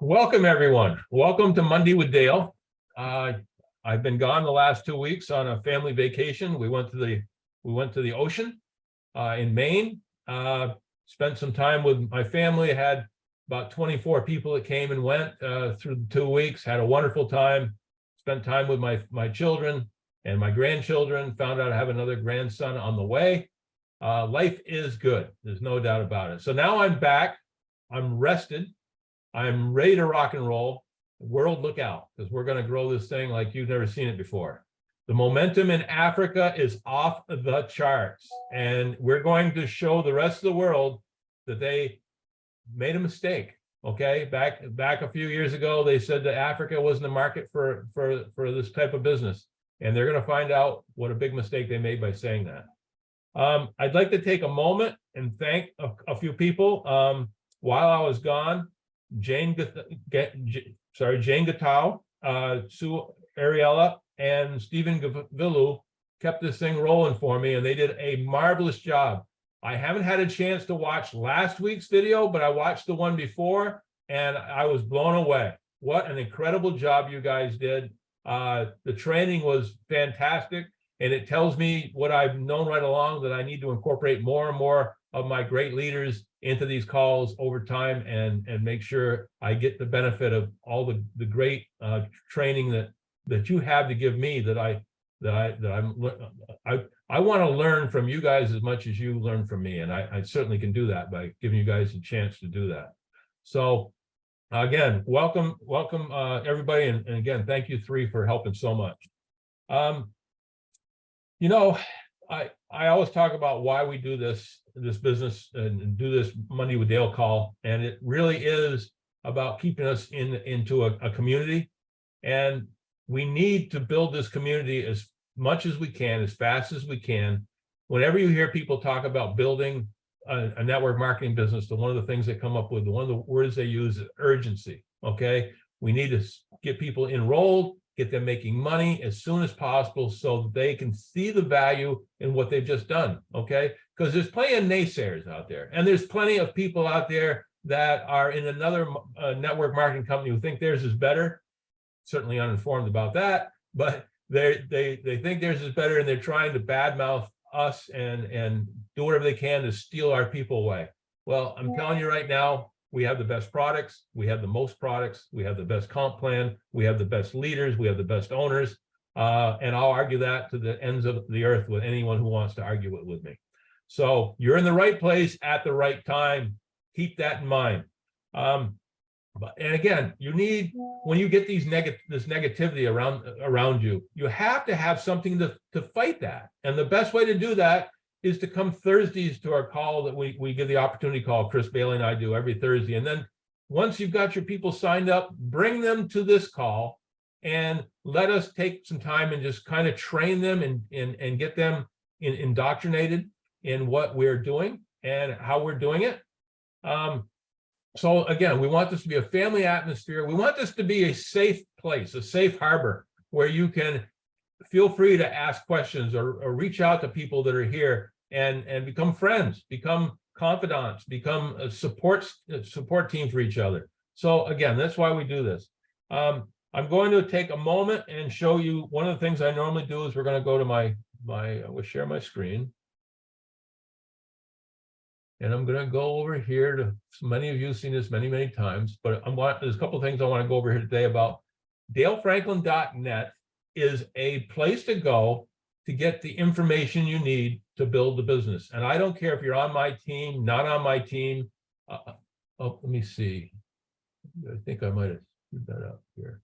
Welcome, everyone. Welcome to Monday with Dale. I've been gone the last 2 weeks on a family vacation. We went to the ocean in Maine. Spent some time with my family. Had about 24 people that came and went through the 2 weeks. Had a wonderful time. Spent time with my children and my grandchildren. Found out I have another grandson on the way. Life is good. There's no doubt about it. So now I'm back. I'm rested. I'm ready to rock and roll. World, look out, because we're going to grow this thing like you've never seen it before. The momentum in Africa is off the charts, and we're going to show the rest of the world that they made a mistake. Okay, back a few years ago, they said that Africa wasn't a market for this type of business, and they're going to find out what a big mistake they made by saying that. I'd like to take a moment and thank a few people. While I was gone, Jane Gatau, Sue Ariella, and Stephen Gavilu kept this thing rolling for me, and they did a marvelous job. I haven't had a chance to watch last week's video, but I watched the one before, and I was blown away. What an incredible job you guys did. The training was fantastic, and it tells me what I've known right along, that I need to incorporate more and more of my great leaders into these calls over time, and make sure I get the benefit of all the great training that you have to give me, that I want to learn from you guys as much as you learn from me, and I certainly can do that by giving you guys a chance to do that. So again, welcome everybody, and again, thank you three for helping so much. You know, I always talk about why we do this business and do this Monday with Dale call, and it really is about keeping us into a community, and we need to build this community as much as we can, as fast as we can. Whenever you hear people talk about building a network marketing business, one of the things they come up with, one of the words they use is urgency. Okay, we need to get people enrolled, get them making money as soon as possible, so they can see the value in what they've just done. Okay, because there's plenty of naysayers out there, and there's plenty of people out there that are in another network marketing company who think theirs is better. Certainly uninformed about that, but they think theirs is better, and they're trying to badmouth us and do whatever they can to steal our people away. Well, I'm telling you right now, we have the best products, we have the most products, we have the best comp plan, we have the best leaders, we have the best owners, and I'll argue that to the ends of the earth with anyone who wants to argue it with me. So you're in the right place at the right time. Keep that in mind. And again, you need, when you get this negativity around you, you have to have something to fight that. And the best way to do that is to come Thursdays to our call that we give the opportunity call. Chris Bailey and I do every Thursday. And then once you've got your people signed up, bring them to this call and let us take some time and just kind of train them and get them indoctrinated in what we're doing and how we're doing it. So again, we want this to be a family atmosphere. We want this to be a safe place, a safe harbor where you can feel free to ask questions or reach out to people that are here and become friends, become confidants, become a support team for each other. So again, that's why we do this. I'm going to take a moment and show you one of the things I normally do is we're going to go to I will share my screen. And I'm going to go over here to, many of you have seen this many times, but there's a couple of things I want to go over here today about. DaleFranklin.net is a place to go to get the information you need to build the business. And I don't care if you're on my team, not on my team. Let me see. I think I might have screwed that up here.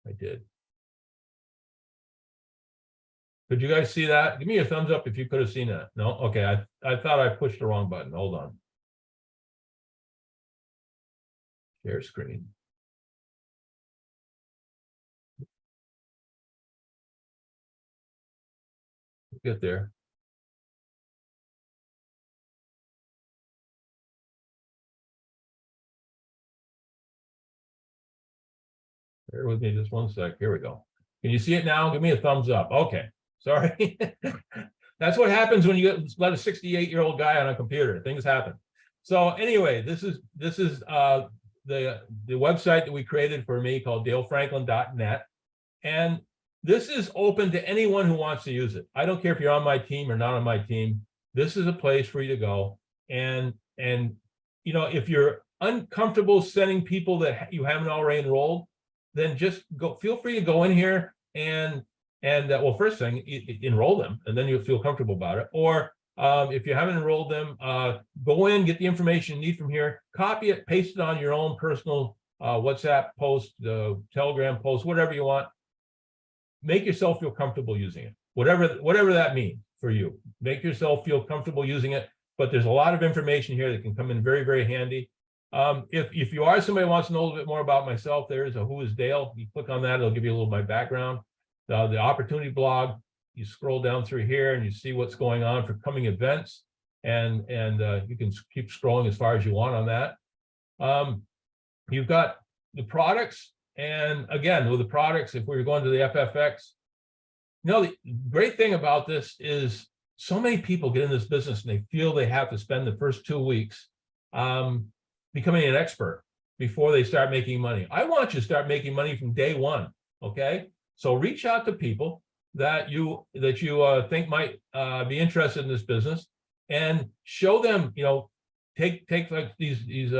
I did. Could you guys see that? Give me a thumbs up if you could have seen that. No? Okay, I thought I pushed the wrong button. Hold on. Share screen. Get there. Bear with me just one sec. Here we go. Can you see it now? Give me a thumbs up. Okay. Sorry. That's what happens when you let a 68-year-old guy on a computer. Things happen. So anyway, this is the website that we created for me called dalefranklin.net. And this is open to anyone who wants to use it. I don't care if you're on my team or not on my team. This is a place for you to go. And you know, if you're uncomfortable sending people that you haven't already enrolled, then just go, feel free to go in here and well, first thing, enroll them, and then you'll feel comfortable about it. Or if you haven't enrolled them, go in, get the information you need from here, copy it, paste it on your own personal WhatsApp post, Telegram post, whatever you want. Make yourself feel comfortable using it, whatever that means for you. Make yourself feel comfortable using it. But there's a lot of information here that can come in very, very handy. If you are somebody who wants to know a little bit more about myself, there is a Who is Dale. You click on that, it'll give you a little of my background. The opportunity blog, you scroll down through here and you see what's going on for coming events, and you can keep scrolling as far as you want on that. You've got the products, and again, with the products, if we're going to the FFX, you know, the great thing about this is so many people get in this business and they feel they have to spend the first 2 weeks becoming an expert before they start making money. I want you to start making money from day one, okay? So reach out to people that you think might be interested in this business, and show them, you know, take like these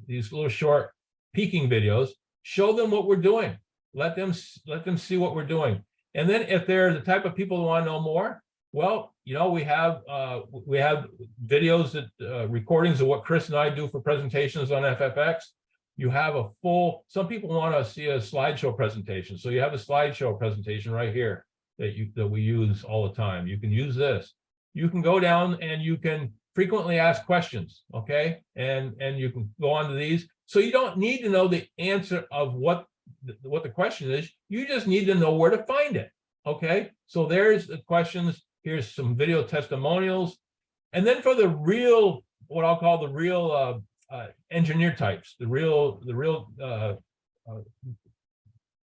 little short peeking videos, show them what we're doing, let them see what we're doing. And then if they're the type of people who want to know more, well, you know, we have videos that recordings of what Chris and I do for presentations on FFX. You have a full, some people want to see a slideshow presentation. So you have a slideshow presentation right here that we use all the time. You can use this. You can go down and you can frequently asked questions, okay? And you can go on to these. So you don't need to know the answer of what the question is. You just need to know where to find it, okay? So there's the questions. Here's some video testimonials. And then for the real, what I'll call the real engineer types, the real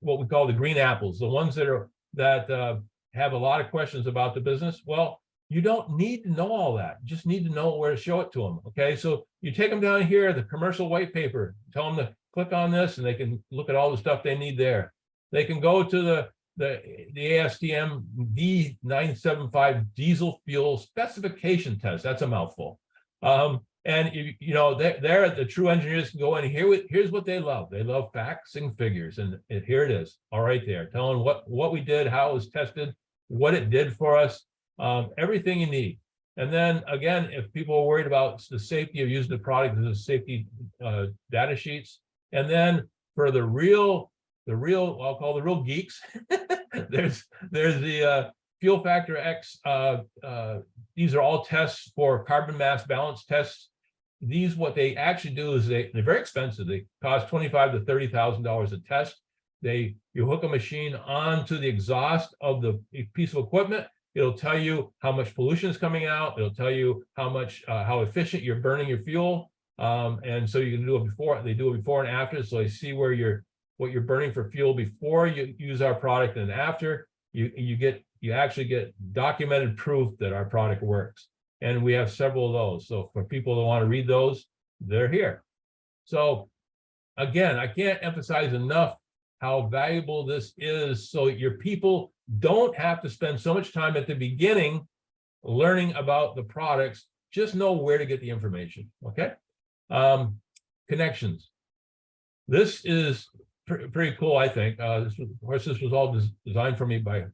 what we call the green apples, the ones that have a lot of questions about the business. Well, you don't need to know all that. You just need to know where to show it to them. Okay, so you take them down here, the commercial white paper, tell them to click on this, and they can look at all the stuff they need there. They can go to the ASTM D975 diesel fuel specification test. That's a mouthful. And you know, they're the true engineers can go in here. Here's what they love. They love facts and figures, and here it is, all right there, telling what we did, how it was tested, what it did for us, everything you need. And then again, if people are worried about the safety of using the product, there's a safety data sheets. And then for the real, I'll call the real geeks, there's the Fuel Factor X. These are all tests for carbon mass balance tests. These, what they actually do is they're very expensive. They cost $25,000 to $30,000 a test. You hook a machine onto the exhaust of the piece of equipment. It'll tell you how much pollution is coming out. It'll tell you how efficient you're burning your fuel. And so you can do it before. They do it before and after, so they see what you're burning for fuel before you use our product, and after you actually get documented proof that our product works. And we have several of those. So for people that want to read those, they're here. So again, I can't emphasize enough how valuable this is, so your people don't have to spend so much time at the beginning learning about the products. Just know where to get the information, okay? Connections. This is pretty cool, I think. Of course, this was all designed for me by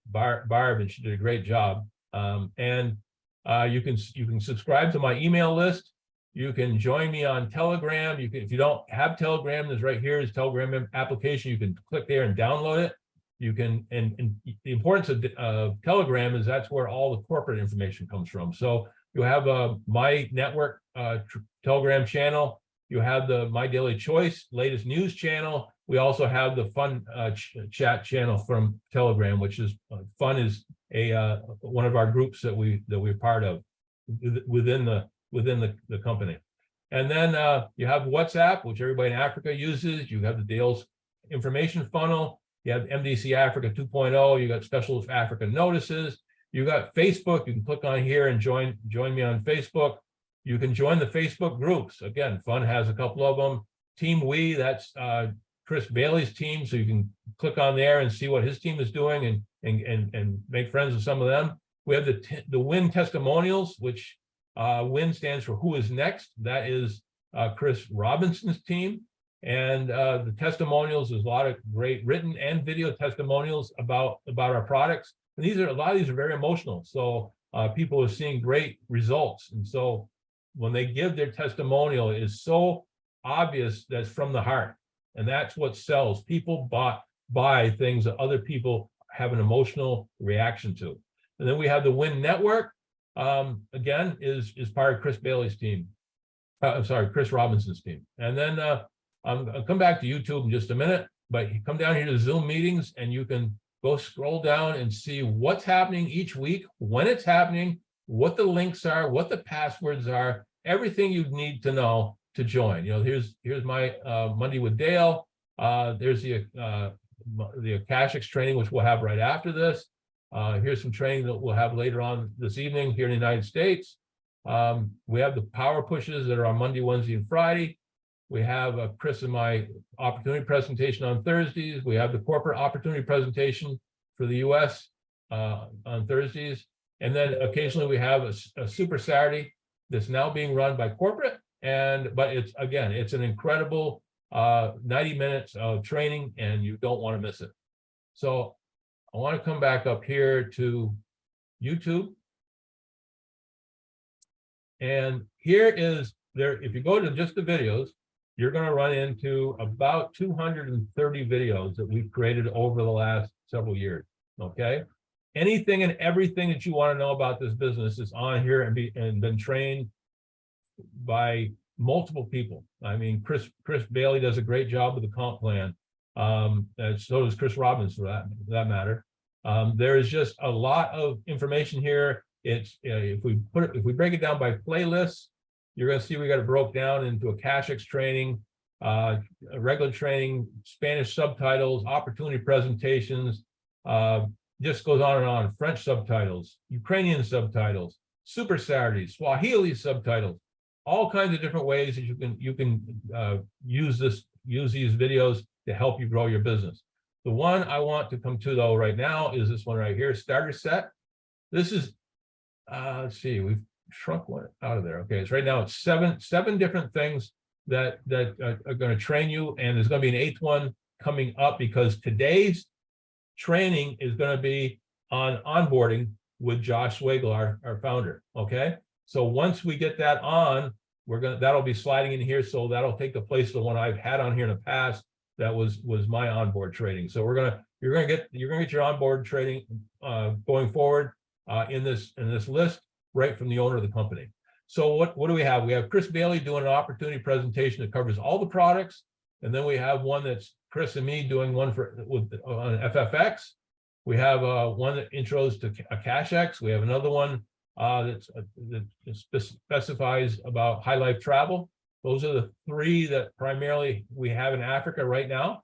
Barb, and she did a great job. You can subscribe to my email list. You can join me on Telegram. If you don't have Telegram, there's right here is Telegram application. You can click there and download it. You can, and the importance of Telegram is that's where all the corporate information comes from. So you have my network Telegram channel. You have the My Daily Choice latest news channel. We also have the Fun chat channel from Telegram, which is Fun is one of our groups that we're part of within the company. And then you have WhatsApp, which everybody in Africa uses. You have the Dale's information funnel. You have MDC Africa 2.0. You got special Africa notices. You got Facebook. You can click on here and join me on Facebook. You can join the Facebook groups. Again, Fun has a couple of them. Team We, that's Chris Bailey's team, so you can click on there and see what his team is doing and make friends with some of them. We have the Win testimonials, which Win stands for Who Is Next. That is Chris Robinson's team. And the testimonials, there's a lot of great written and video testimonials about our products. And a lot of these are very emotional. So people are seeing great results. And so when they give their testimonial, it is so obvious that's from the heart. And that's what sells. People buy things that other people have an emotional reaction to. And then we have the Win Network, again, is part of Chris Bailey's team. I'm sorry, Chris Robinson's team. And then I'll come back to YouTube in just a minute, but you come down here to Zoom meetings and you can go scroll down and see what's happening each week, when it's happening, what the links are, what the passwords are, everything you need to know to join. You know, here's my Monday with Dale. There's the Akashics training, which we'll have right after this. Here's some training that we'll have later on this evening here in the United States. We have the power pushes that are on Monday, Wednesday, and Friday. We have Chris and my opportunity presentation on Thursdays. We have the corporate opportunity presentation for the US on Thursdays. And then occasionally we have a Super Saturday that's now being run by corporate. But it's an incredible 90 minutes of training, and you don't want to miss it. So I want to come back up here to YouTube. And here is there, if you go to just the videos, you're going to run into about 230 videos that we've created over the last several years. Okay. Anything and everything that you want to know about this business is on here and been trained by multiple people. I mean, Chris Bailey does a great job with the comp plan. So does Chris Robbins, for that matter. There is just a lot of information here. It's if we break it down by playlists, you're going to see we got it broke down into Akashics training, regular training, Spanish subtitles, opportunity presentations, just goes on and on. French subtitles, Ukrainian subtitles, Super Saturdays, Swahili subtitles, all kinds of different ways that you can use these videos to help you grow your business. The one I want to come to though right now is this one right here, Starter Set. This is let's see, we've shrunk one out of there. Okay, it's right now it's seven different things that are going to train you, and there's going to be an eighth one coming up because today's training is going to be on onboarding with Josh Swagel, our founder. Okay, so once we get that on, that'll be sliding in here, so that'll take the place of the one I've had on here in the past. That was my onboard training. So you're gonna get your onboard training going forward in this list right from the owner of the company. So what do we have? We have Chris Bailey doing an opportunity presentation that covers all the products, and then we have one that's Chris and me doing one on FFX. We have one that intros to Akashics. We have another one that specifies about high life travel. Those are the three that primarily we have in Africa right now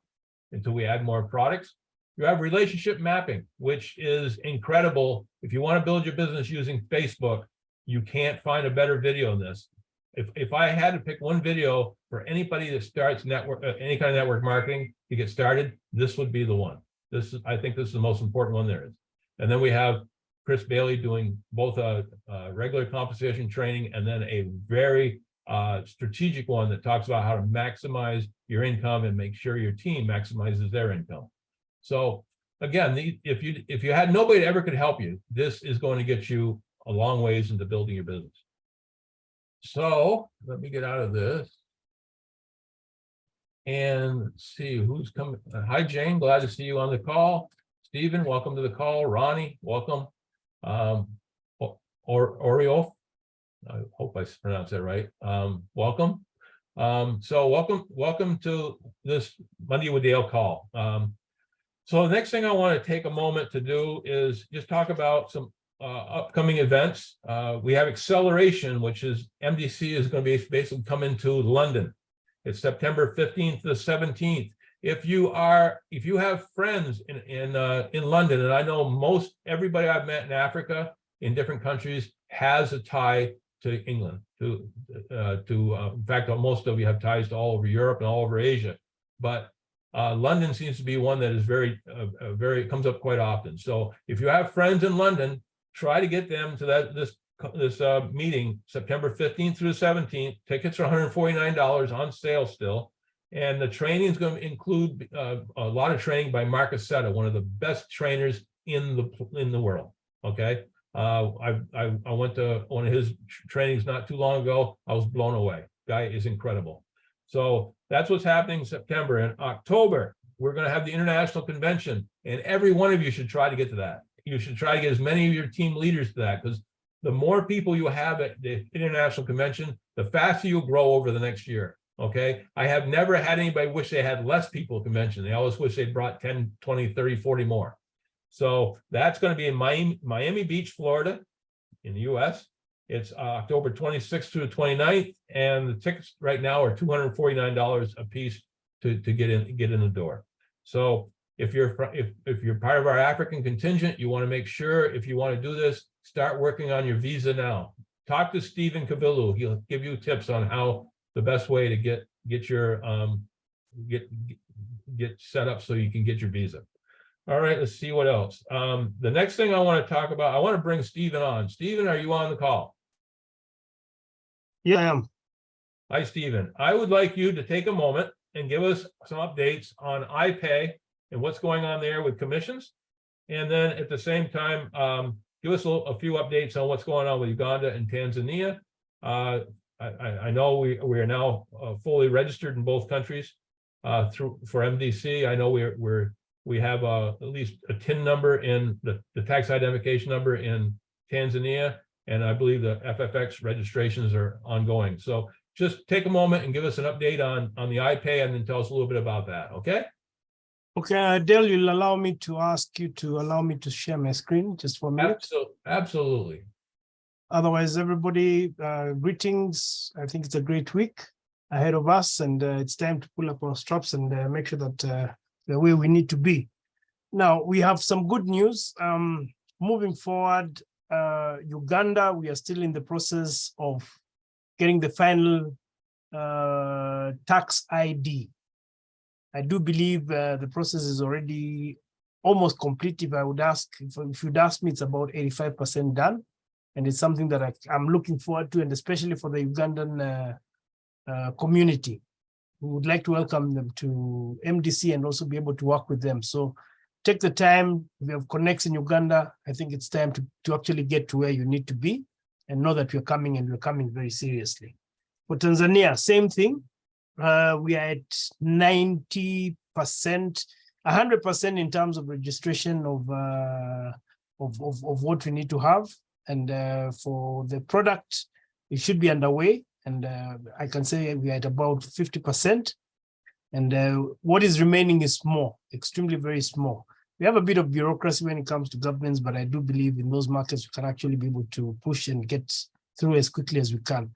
until we add more products. You have relationship mapping, which is incredible. If you want to build your business using Facebook, you can't find a better video than this. If I had to pick one video for anybody that starts any kind of network marketing to get started, this would be the one. I think this is the most important one there is. And then we have Chris Bailey doing both a regular compensation training and then a very strategic one that talks about how to maximize your income and make sure your team maximizes their income. So again, if you had nobody that ever could help you, this is going to get you a long ways into building your business. So let me get out of this and let's see who's coming. Hi, Jane, glad to see you on the call. Stephen, welcome to the call. Ronnie, welcome. Oreo, I hope I pronounced that right. Welcome. So welcome to this Monday with Dale call. So the next thing I want to take a moment to do is just talk about some upcoming events. We have Acceleration, which is MDC is going to be basically coming to London. It's September 15th to the 17th. If you have friends in London, and I know most everybody I've met in Africa in different countries has a tie to England. In fact, most of you have ties to all over Europe and all over Asia. But London seems to be one that is very comes up quite often. So if you have friends in London, try to get them to this meeting September 15th through the 17th. Tickets are $149 on sale still. And the training is going to include a lot of training by Marcus Setta, one of the best trainers in the world. Okay, I went to one of his trainings not too long ago. I was blown away. Guy is incredible. So that's what's happening in September. In October, we're going to have the international convention, and every one of you should try to get to that. You should try to get as many of your team leaders to that, because the more people you have at the international convention, the faster you'll grow over the next year. Okay, I have never had anybody wish they had less people at convention. They always wish they brought 10, 20, 30, 40 more. So that's going to be in Miami Beach, Florida, in the US. It's October 26th through the 29th, and the tickets right now are $249 a piece to get in the door. So if you're part of our African contingent, you want to make sure, if you want to do this, start working on your visa now. Talk to Stephen Cavillo. He'll give you tips on how the best way to get your get set up so you can get your visa. All right, let's see what else. The next thing I want to talk about, I want to bring Stephen on. Stephen, are you on the call? Yeah, I am. Hi, Stephen. I would like you to take a moment and give us some updates on iPay and what's going on there with commissions. And then at the same time, give us a few updates on what's going on with Uganda and Tanzania. I know we are now fully registered in both countries for MDC. I know we have at least a TIN number in the tax identification number in Tanzania, and I believe the FFX registrations are ongoing. So just take a moment and give us an update on the iPay, and then tell us a little bit about that. Okay. Okay, Dale, you'll allow me to ask you to allow me to share my screen just for a minute. Absolutely. Otherwise, everybody, greetings. I think it's a great week ahead of us, and it's time to pull up our straps and make sure that the way we need to be. Now, we have some good news. Moving forward, Uganda, we are still in the process of getting the final tax ID. I do believe the process is already almost complete. If you'd ask me, it's about 85% done. And it's something that I'm looking forward to, and especially for the Ugandan community. We would like to welcome them to MDC and also be able to work with them. So take the time. We have connects in Uganda. I think it's time to actually get to where you need to be and know that we're coming, and we're coming very seriously. For Tanzania, same thing. We are at 90%, 100% in terms of registration of what we need to have. And for the product, it should be underway. And I can say we are at about 50%. And what is remaining is small, extremely very small. We have a bit of bureaucracy when it comes to governments, but I do believe in those markets, we can actually be able to push and get through as quickly as we can.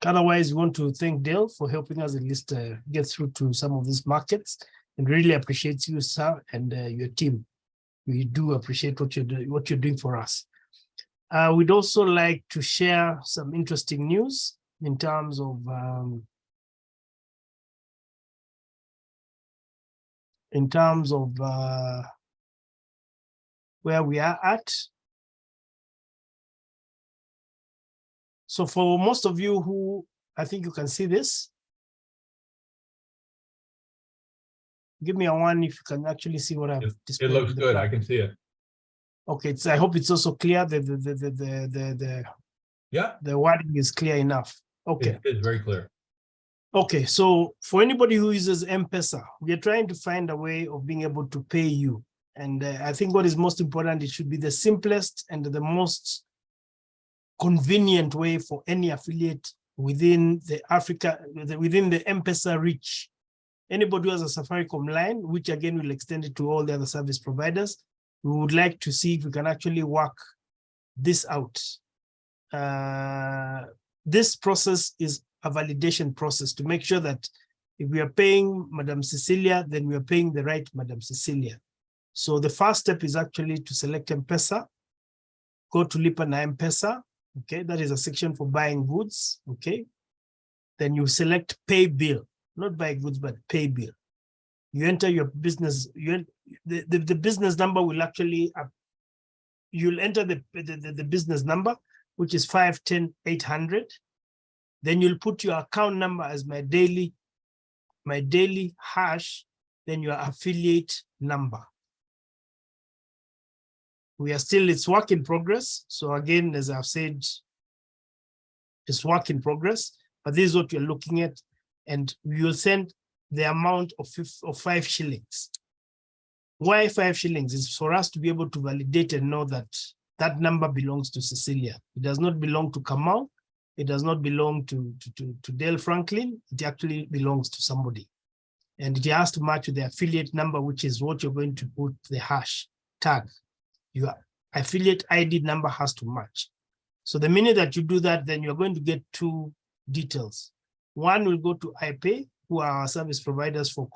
Otherwise, we want to thank Dale for helping us at least get through to some of these markets, and really appreciate you, sir, and your team. We do appreciate what you're doing for us. We'd also like to share some interesting news in terms of where we are at. So for most of you who, I think you can see this. Give me a one if you can actually see what I've displayed. It looks good. I can see it. Okay, I hope it's also clear. The wording is clear enough. Okay. It's very clear. Okay, so for anybody who uses M-Pesa, we are trying to find a way of being able to pay you. And I think what is most important, it should be the simplest and the most convenient way for any affiliate within the M-Pesa reach. Anybody who has a Safaricom line, which again will extend it to all the other service providers, we would like to see if we can actually work this out. This process is a validation process to make sure that if we are paying Madam Cecilia, then we are paying the right Madam Cecilia. So the first step is actually to select M-Pesa, go to Lipa na M-Pesa, Okay, that is a section for buying goods. Okay, then you select pay bill, not buy goods, but pay bill. You enter your business, the business number will actually, you'll enter the business number, which is 510-800. Then you'll put your account number as my daily hash, then your affiliate number. It's work in progress. So again, as I've said, it's work in progress, but this is what you're looking at. And we will send the amount of 5 shillings. Why 5 shillings? Is for us to be able to validate and know that that number belongs to Cecilia. It does not belong to Kamau. It does not belong to Dale Franklin. It actually belongs to somebody. And it has to match with the affiliate number, which is what you're going to put the hash tag. Your affiliate ID number has to match. So the minute that you do that, then you're going to get 2 details. One will go to iPay, who are our service providers for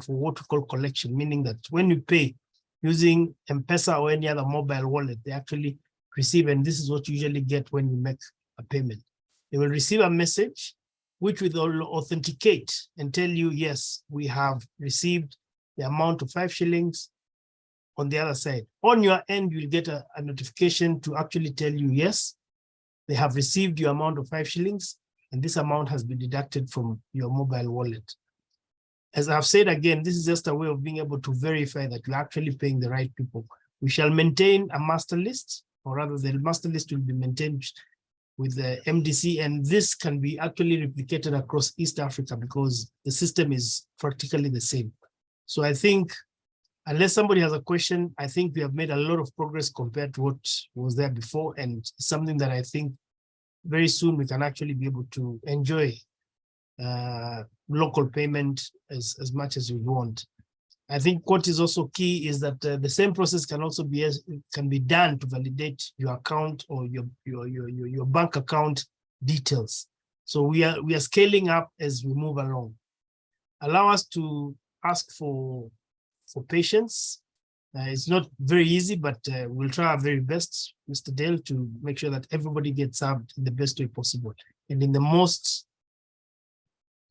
what we call collection, meaning that when you pay using M-Pesa or any other mobile wallet, they actually receive, and this is what you usually get when you make a payment. They will receive a message which will authenticate and tell you, yes, we have received the amount of 5 shillings. On the other side, on your end, you'll get a notification to actually tell you, yes, they have received your amount of 5 shillings, and this amount has been deducted from your mobile wallet. As I've said again, this is just a way of being able to verify that you're actually paying the right people. We shall maintain a master list, or rather the master list will be maintained with the MDC, and this can be actually replicated across East Africa because the system is practically the same. So I think, unless somebody has a question, I think we have made a lot of progress compared to what was there before, and something that I think very soon we can actually be able to enjoy local payment as much as we want. I think what is also key is that the same process can also be done to validate your account or your bank account details. So we are scaling up as we move along. Allow us to ask for patience. It's not very easy, but we'll try our very best, Mr. Dale, to make sure that everybody gets served in the best way possible and in the most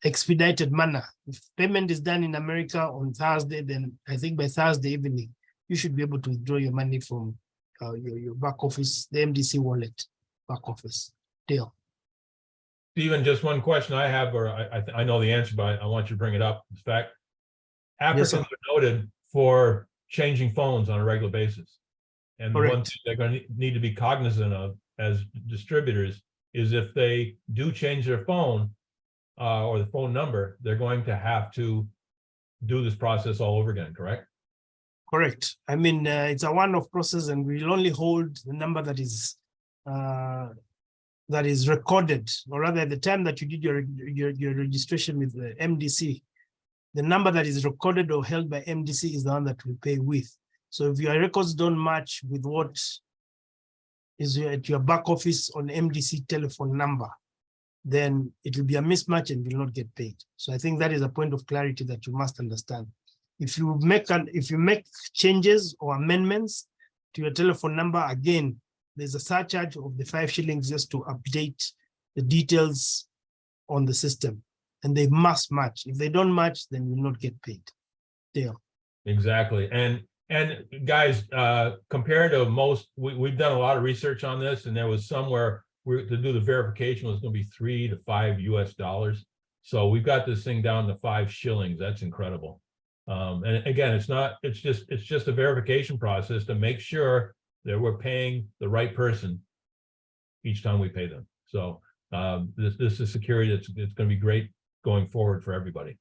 expedited manner. If payment is done in America on Thursday, then I think by Thursday evening, you should be able to withdraw your money from your back office, the MDC wallet back office. Dale. Stephen, just one question I have, or I know the answer, but I want you to bring it up. In fact, Africans are noted for changing phones on a regular basis. And the one thing they're going to need to be cognizant of as distributors is if they do change their phone or the phone number, they're going to have to do this process all over again, correct? Correct. I mean, it's a one-off process, and we'll only hold the number that is recorded, or rather at the time that you did your registration with the MDC. The number that is recorded or held by MDC is the one that we pay with. So if your records don't match with what is at your back office on MDC telephone number, then it will be a mismatch and will not get paid. So I think that is a point of clarity that you must understand. If you make changes or amendments to your telephone number, again, there's a surcharge of the 5 shillings just to update the details on the system. And they must match. If they don't match, then you will not get paid. There. Exactly. And guys, compared to most, we've done a lot of research on this, and there was somewhere to do the verification was going to be $3 to $5 US. So we've got this thing down to 5 shillings. That's incredible. And again, it's just a verification process to make sure that we're paying the right person each time we pay them. So this is security. It's going to be great going forward for everybody.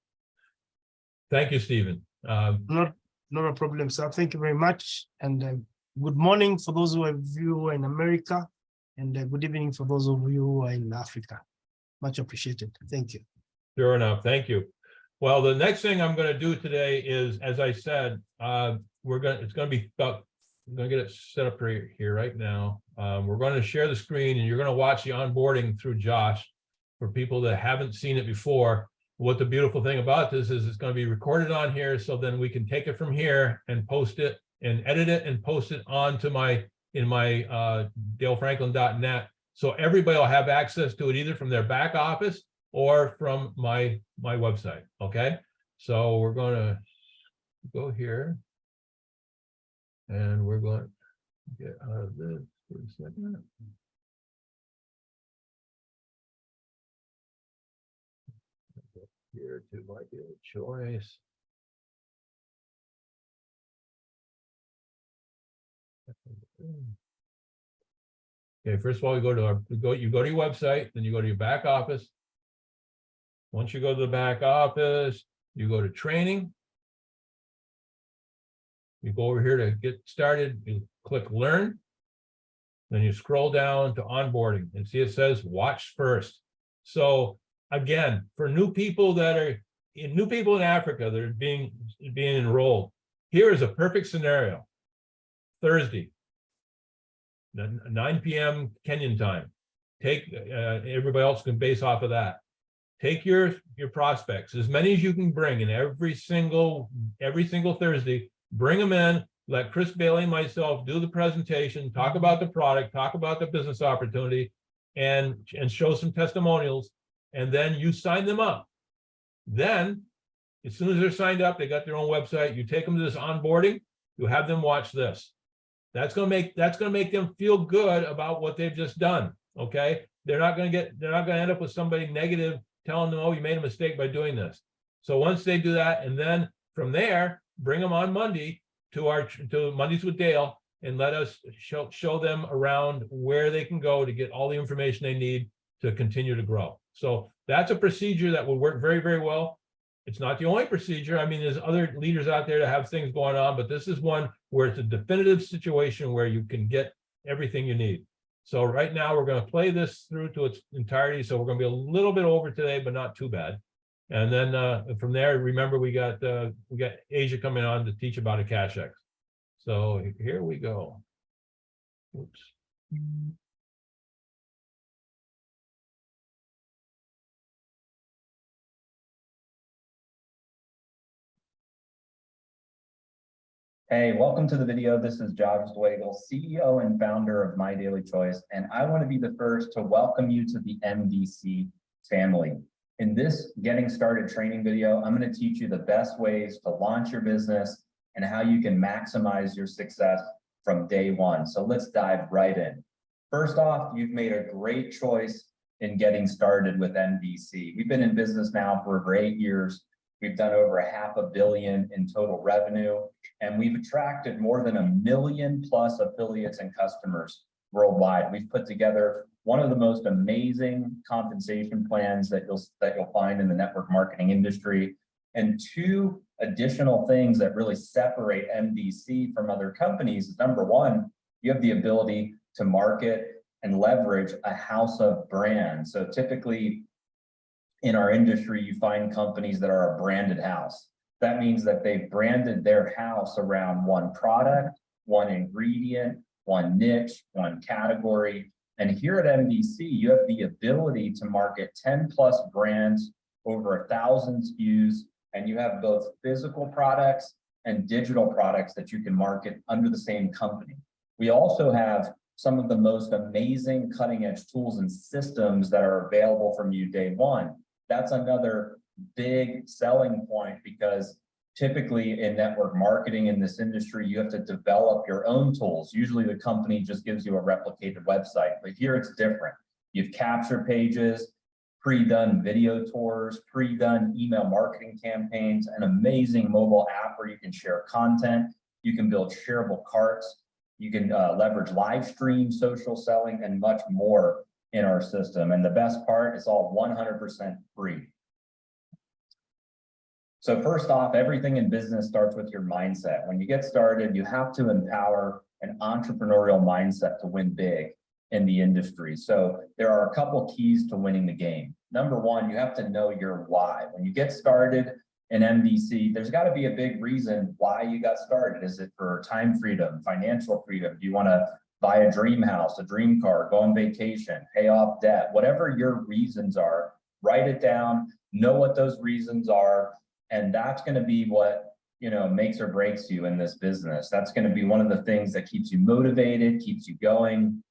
Thank you, Stephen. Not a problem, sir. Thank you very much. And good morning for those of you who are in America, and good evening for those of you who are in Africa. Much appreciated. Thank you. Sure enough. Thank you. Well, the next thing I'm going to do today is, as I said, I'm going to get it set up here right now. We're going to share the screen, and you're going to watch the onboarding through Josh. For people that haven't seen it before, what the beautiful thing about this is it's going to be recorded on here, so then we can take it from here and post it and edit it and post it onto my dalefranklin.net, So everybody will have access to it either from their back office or from my website. Okay. So we're going to go here and we're going to get out of this for a second. Here to my daily choice. Okay, first of all, you go to your website, then you go to your back office. Once you go to the back office, you go to training. You go over here to get started, you click learn. Then you scroll down to onboarding and see it says watch first. So again, for new people in Africa that are being enrolled, here is a perfect scenario. Thursday, 9 p.m. Kenyan time. Take everybody else can base off of that. Take your prospects, as many as you can bring in every single Thursday. Bring them in. Let Chris Bailey and myself do the presentation, talk about the product, talk about the business opportunity, and show some testimonials. And then you sign them up. Then, as soon as they're signed up, they got their own website. You take them to this onboarding. You have them watch this. That's going to make them feel good about what they've just done. Okay, they're not going to end up with somebody negative telling them, "Oh, you made a mistake by doing this." So once they do that, and then from there, bring them on Monday to Mondays with Dale, and let us show them around where they can go to get all the information they need to continue to grow. So that's a procedure that will work very, very well. It's not the only procedure. I mean, there's other leaders out there that have things going on, but this is one where it's a definitive situation where you can get everything you need. So right now we're going to play this through to its entirety. So we're going to be a little bit over today, but not too bad. And then from there, remember we got Asia coming on to teach about a cash X. So here we go. Oops. Hey, welcome to the video. This is Josh Dwagel, CEO and founder of My Daily Choice, and I want to be the first to welcome you to the MDC family. In this Getting Started training video, I'm going to teach you the best ways to launch your business and how you can maximize your success from day one. So let's dive right in. First off, you've made a great choice in getting started with MDC. We've been in business now for over 8 years. We've done over $500 million in total revenue, and we've attracted more than 1 million plus affiliates and customers worldwide. We've put together one of the most amazing compensation plans that you'll find in the network marketing industry. And 2 additional things that really separate MDC from other companies is, number one, you have the ability to market and leverage a house of brands. So typically, in our industry, you find companies that are a branded house. That means that they've branded their house around one product, one ingredient, one niche, one category. And here at MDC, you have the ability to market 10 plus brands, over 1,000 SKUs, and you have both physical products and digital products that you can market under the same company. We also have some of the most amazing cutting edge tools and systems that are available from you day one. That's another big selling point, because typically in network marketing in this industry, you have to develop your own tools. Usually the company just gives you a replicated website, but here it's different. You've capture pages, pre-done video tours, pre-done email marketing campaigns, an amazing mobile app where you can share content. You can build shareable carts. You can leverage live stream, social selling, and much more in our system. And the best part, it's all 100% free. So first off, everything in business starts with your mindset. When you get started, you have to empower an entrepreneurial mindset to win big in the industry. So there are a couple keys to winning the game. Number one, you have to know your why. When you get started in MDC, there's got to be a big reason why you got started. Is it for time freedom, financial freedom? Do you want to buy a dream house, a dream car, go on vacation, pay off debt? Whatever your reasons are, write it down, know what those reasons are, and that's going to be what, you know, makes or breaks you in this business. That's going to be one of the things that keeps you motivated, keeps you going.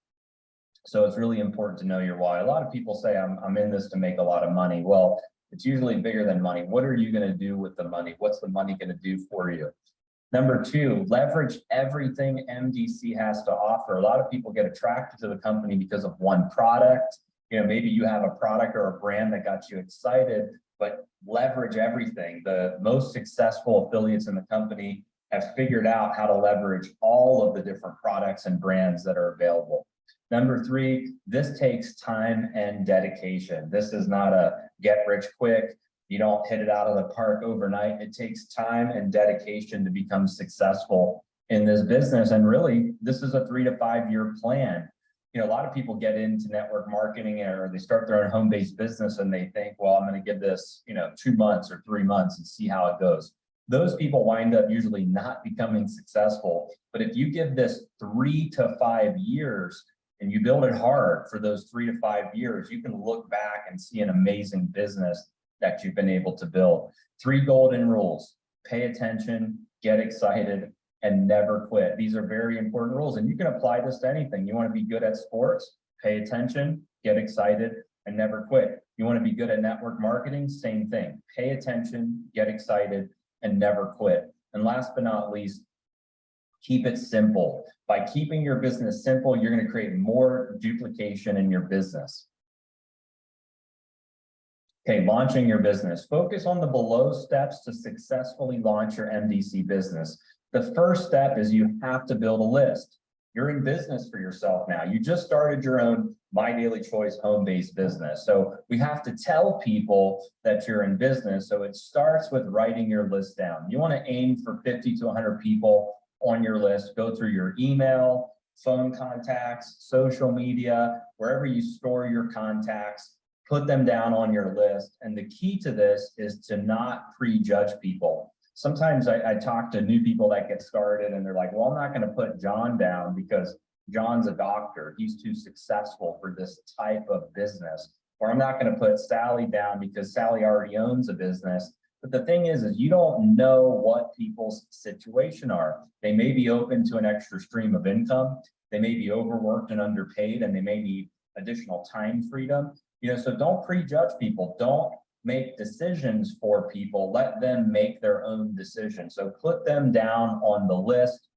So it's really important to know your why. A lot of people say, I'm in this to make a lot of money. Well, it's usually bigger than money. What are you going to do with the money? What's the money going to do for you? Number two, leverage everything MDC has to offer. A lot of people get attracted to the company because of one product. You know, maybe you have a product or a brand that got you excited, but leverage everything. The most successful affiliates in the company have figured out how to leverage all of the different products and brands that are available. Number three, this takes time and dedication. This is not a get rich quick. You don't hit it out of the park overnight. It takes time and dedication to become successful in this business. And really, this is a 3 to 5 year plan. You know, a lot of people get into network marketing or they start their own home-based business and they think, well, I'm going to give this, 2 months or 3 months and see how it goes. Those people wind up usually not becoming successful. But if you give this 3 to 5 years and you build it hard for those 3 to 5 years, you can look back and see an amazing business that you've been able to build. 3 golden rules: pay attention, get excited, and never quit. These are very important rules, and you can apply this to anything. You want to be good at sports, pay attention, get excited, and never quit. You want to be good at network marketing, same thing. Pay attention, get excited, and never quit. And last but not least, keep it simple. By keeping your business simple, you're going to create more duplication in your business. Okay, launching your business. Focus on the below steps to successfully launch your MDC business. The first step is you have to build a list. You're in business for yourself now. You just started your own My Daily Choice home-based business. So we have to tell people that you're in business. So it starts with writing your list down. You want to aim for 50 to 100 people on your list. Go through your email, phone contacts, social media, wherever you store your contacts. Put them down on your list. And the key to this is to not prejudge people. Sometimes I talk to new people that get started and they're like, well, I'm not going to put John down because John's a doctor. He's too successful for this type of business. Or I'm not going to put Sally down because Sally already owns a business. But the thing is you don't know what people's situation are. They may be open to an extra stream of income. They may be overworked and underpaid, and they may need additional time freedom. So don't prejudge people. Don't make decisions for people. Let them make their own decisions. So put them down on the list.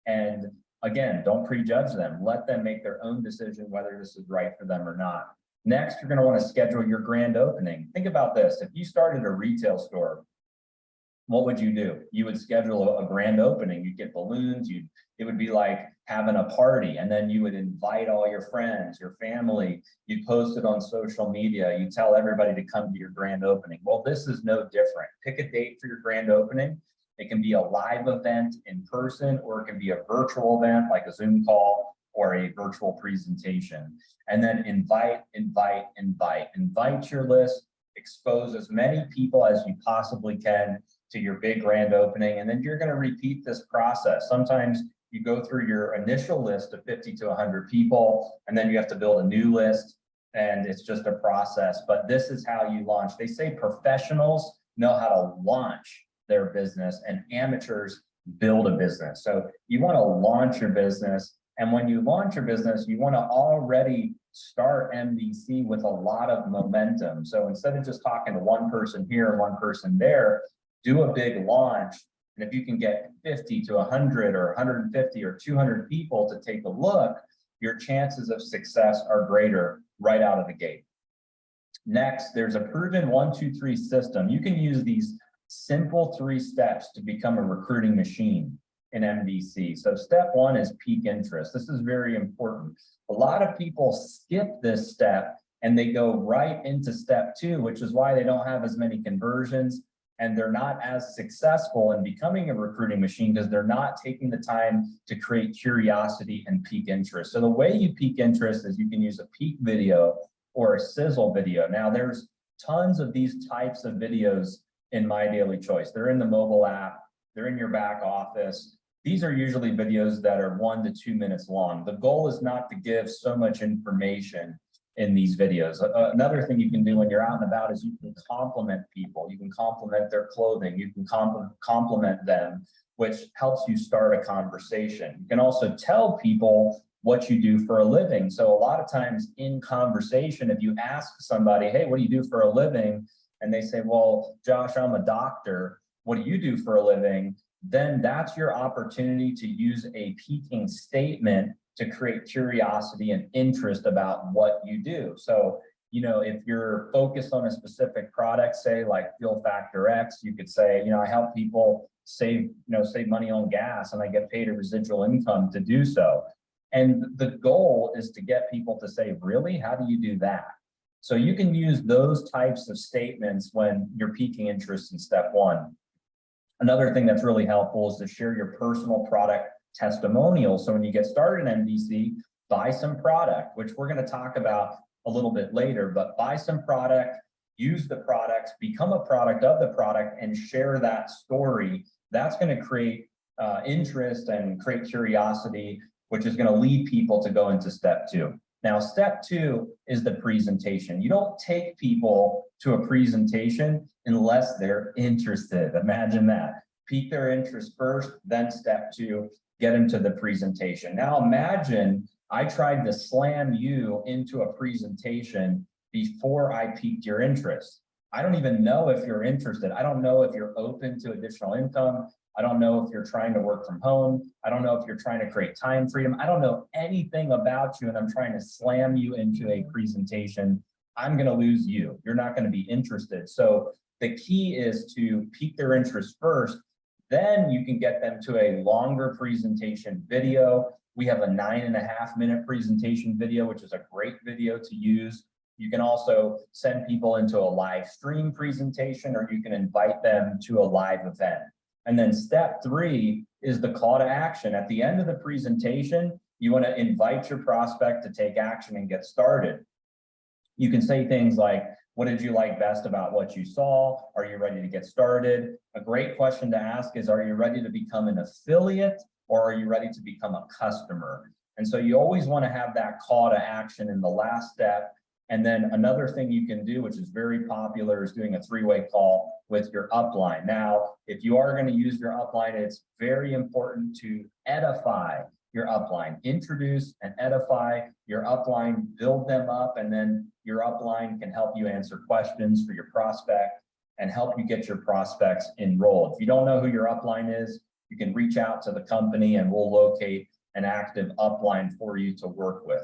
And again, don't prejudge them. Let them make their own decision whether this is right for them or not. Next, you're going to want to schedule your grand opening. Think about this. If you started a retail store, what would you do? You would schedule a grand opening. You'd get balloons. It would be like having a party, and then you would invite all your friends, your family. You'd post it on social media. You tell everybody to come to your grand opening. Well, this is no different. Pick a date for your grand opening. It can be a live event in person, or it can be a virtual event like a Zoom call or a virtual presentation. And then invite your list, expose as many people as you possibly can to your big grand opening. And then you're going to repeat this process. Sometimes you go through your initial list of 50 to 100 people, and then you have to build a new list, and it's just a process. But this is how you launch. They say professionals know how to launch their business and amateurs build a business. So you want to launch your business. And when you launch your business, you want to already start MDC with a lot of momentum. So instead of just talking to one person here and one person there, do a big launch. And if you can get 50 to 100 or 150 or 200 people to take a look, your chances of success are greater right out of the gate. Next, there's a proven 1, 2, 3 system. You can use these simple 3 steps to become a recruiting machine in MDC. So step 1 is peak interest. This is very important. A lot of people skip this step and they go right into step 2, which is why they don't have as many conversions and they're not as successful in becoming a recruiting machine because they're not taking the time to create curiosity and peak interest. So the way you peak interest is you can use a peak video or a sizzle video. Now there's tons of these types of videos in My Daily Choice. They're in the mobile app, they're in your back office. These are usually videos that are 1 to 2 minutes long. The goal is not to give so much information in these videos. Another thing you can do when you're out and about is you can compliment people. You can compliment their clothing. You can compliment them, which helps you start a conversation. You can also tell people what you do for a living. So a lot of times in conversation, if you ask somebody, hey, what do you do for a living? And they say, well, Josh, I'm a doctor. What do you do for a living? Then that's your opportunity to use a piquing statement to create curiosity and interest about what you do. So, you know, if you're focused on a specific product, say like Fuel Factor X, you could say, you know, I help people save money on gas and I get paid a residual income to do so. And the goal is to get people to say, really, how do you do that? So you can use those types of statements when you're piquing interest in step one. Another thing that's really helpful is to share your personal product testimonial. So when you get started in MDC, buy some product, which we're going to talk about a little bit later, but buy some product, use the products, become a product of the product, and share that story. That's going to create interest and create curiosity, which is going to lead people to go into step two. Now, step two is the presentation. You don't take people to a presentation unless they're interested. Imagine that. Pique their interest first, then step two, get them to the presentation. Now, imagine I tried to slam you into a presentation before I piqued your interest. I don't even know if you're interested. I don't know if you're open to additional income. I don't know if you're trying to work from home. I don't know if you're trying to create time freedom. I don't know anything about you, and I'm trying to slam you into a presentation. I'm going to lose you. You're not going to be interested. So the key is to pique their interest first. Then you can get them to a longer presentation video. We have a 9.5-minute presentation video, which is a great video to use. You can also send people into a live stream presentation, or you can invite them to a live event. And then step three is the call to action. At the end of the presentation, you want to invite your prospect to take action and get started. You can say things like, what did you like best about what you saw? Are you ready to get started? A great question to ask is, are you ready to become an affiliate, or are you ready to become a customer? And so you always want to have that call to action in the last step. And then another thing you can do, which is very popular, is doing a three-way call with your upline. Now, if you are going to use your upline, it's very important to edify your upline. Introduce and edify your upline, build them up, and then your upline can help you answer questions for your prospect and help you get your prospects enrolled. If you don't know who your upline is, you can reach out to the company and we'll locate an active upline for you to work with.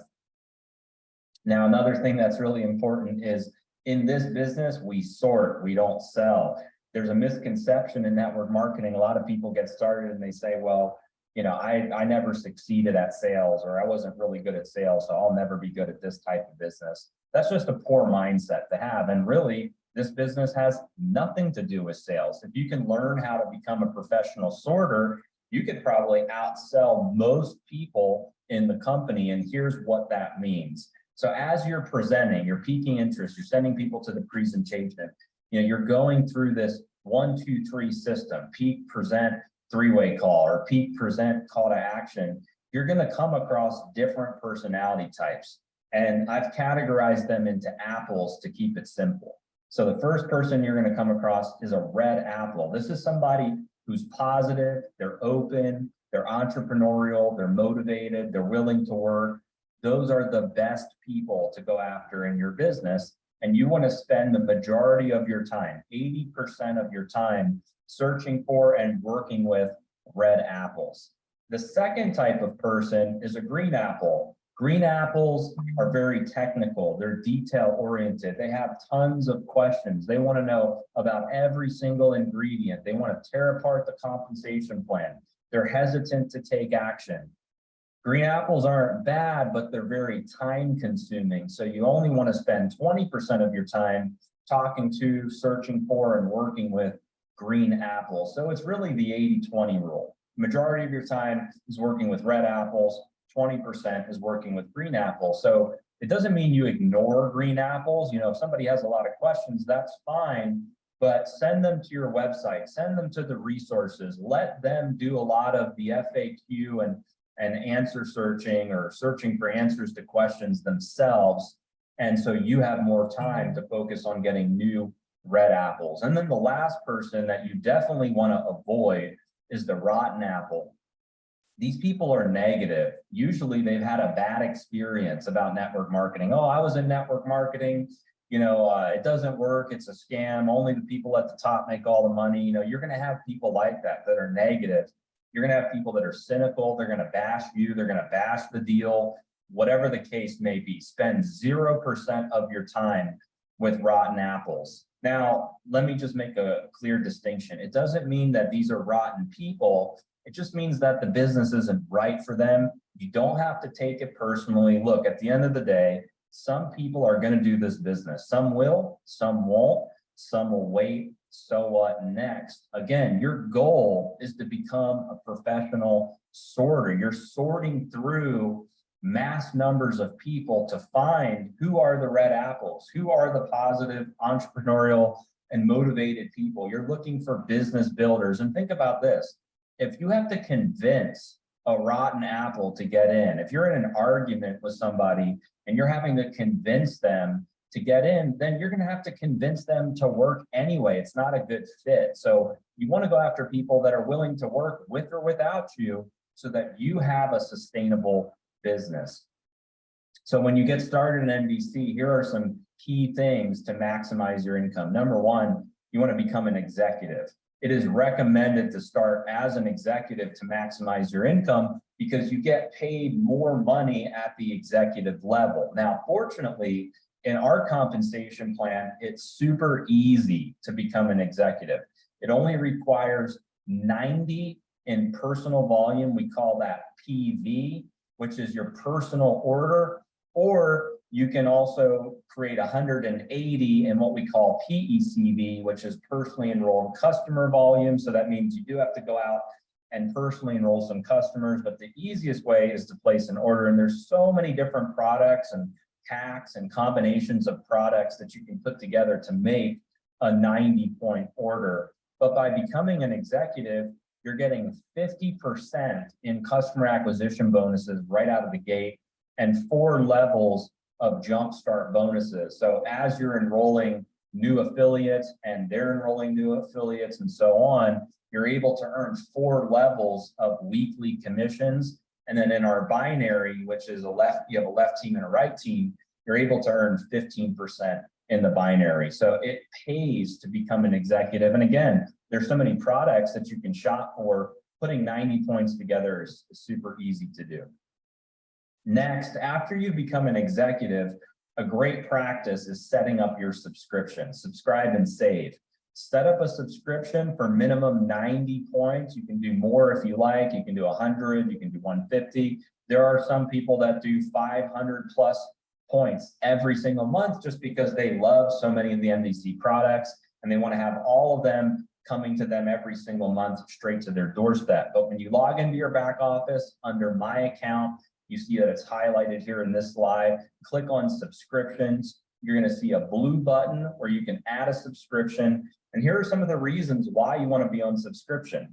Now, another thing that's really important is in this business, we sort, we don't sell. There's a misconception in network marketing. A lot of people get started and they say, well, you know, I never succeeded at sales, or I wasn't really good at sales, so I'll never be good at this type of business. That's just a poor mindset to have. And really, this business has nothing to do with sales. If you can learn how to become a professional sorter, you could probably outsell most people in the company. And here's what that means. So as you're presenting, you're piquing interest, you're sending people to the presentation, you know, you're going through this 1, 2, 3 system, pique, present, three-way call, or pique, present, call to action. You're going to come across different personality types. And I've categorized them into apples to keep it simple. So the first person you're going to come across is a red apple. This is somebody who's positive, they're open, they're entrepreneurial, they're motivated, they're willing to work. Those are the best people to go after in your business. And you want to spend the majority of your time, 80% of your time, searching for and working with red apples. The second type of person is a green apple. Green apples are very technical. They're detail oriented. They have tons of questions. They want to know about every single ingredient. They want to tear apart the compensation plan. They're hesitant to take action. Green apples aren't bad, but they're very time consuming. So you only want to spend 20% of your time talking to, searching for, and working with green apples. So it's really the 80-20 rule. Majority of your time is working with red apples, 20% is working with green apples. So it doesn't mean you ignore green apples. You know, if somebody has a lot of questions, that's fine, but send them to your website, send them to the resources, let them do a lot of the FAQ and answer searching, or searching for answers to questions themselves. And so you have more time to focus on getting new red apples. And then the last person that you definitely want to avoid is the rotten apple. these people are negative. Usually they've had a bad experience about network marketing. Oh, I was in network marketing, it doesn't work, it's a scam, only the people at the top make all the money. You're gonna have people like that are negative. You're gonna have people that are cynical, they're gonna bash you, they're gonna bash the deal, whatever the case may be. Spend 0% of your time with rotten apples. Now, let me just make a clear distinction. It doesn't mean that these are rotten people. It just means that the business isn't right for them. You don't have to take it personally. Look, at the end of the day, some people are going to do this business. Some will, some won't, some will wait. So what next? Again, your goal is to become a professional sorter. You're sorting through mass numbers of people to find who are the red apples, who are the positive, entrepreneurial, and motivated people. You're looking for business builders. And think about this. If you have to convince a rotten apple to get in, if you're in an argument with somebody and you're having to convince them to get in, then you're going to have to convince them to work anyway. It's not a good fit. So you want to go after people that are willing to work with or without you so that you have a sustainable business. So when you get started in MDC, here are some key things to maximize your income. Number one, you want to become an executive. It is recommended to start as an executive to maximize your income because you get paid more money at the executive level. Now, fortunately, in our compensation plan, it's super easy to become an executive. It only requires 90 in personal volume. We call that PV, which is your personal order, or you can also create 180 in what we call PECV, which is personally enrolled customer volume. So that means you do have to go out and personally enroll some customers, but the easiest way is to place an order. And there's so many different products and packs and combinations of products that you can put together to make a 90-point order. But by becoming an executive, you're getting 50% in customer acquisition bonuses right out of the gate and 4 levels of jumpstart bonuses. So as you're enrolling new affiliates and they're enrolling new affiliates and so on, you're able to earn 4 levels of weekly commissions. And then in our binary, which is you have a left team and a right team, you're able to earn 15% in the binary. So it pays to become an executive. And again, there's so many products that you can shop for. Putting 90 points together is super easy to do. Next, after you become an executive, a great practice is setting up your subscription. Subscribe and save. Set up a subscription for minimum 90 points. You can do more if you like. You can do 100, you can do 150. There are some people that do 500 plus points every single month just because they love so many of the MDC products and they want to have all of them coming to them every single month straight to their doorstep. But when you log into your back office under My Account, you see that it's highlighted here in this slide. Click on subscriptions. You're going to see a blue button where you can add a subscription. And here are some of the reasons why you want to be on subscription.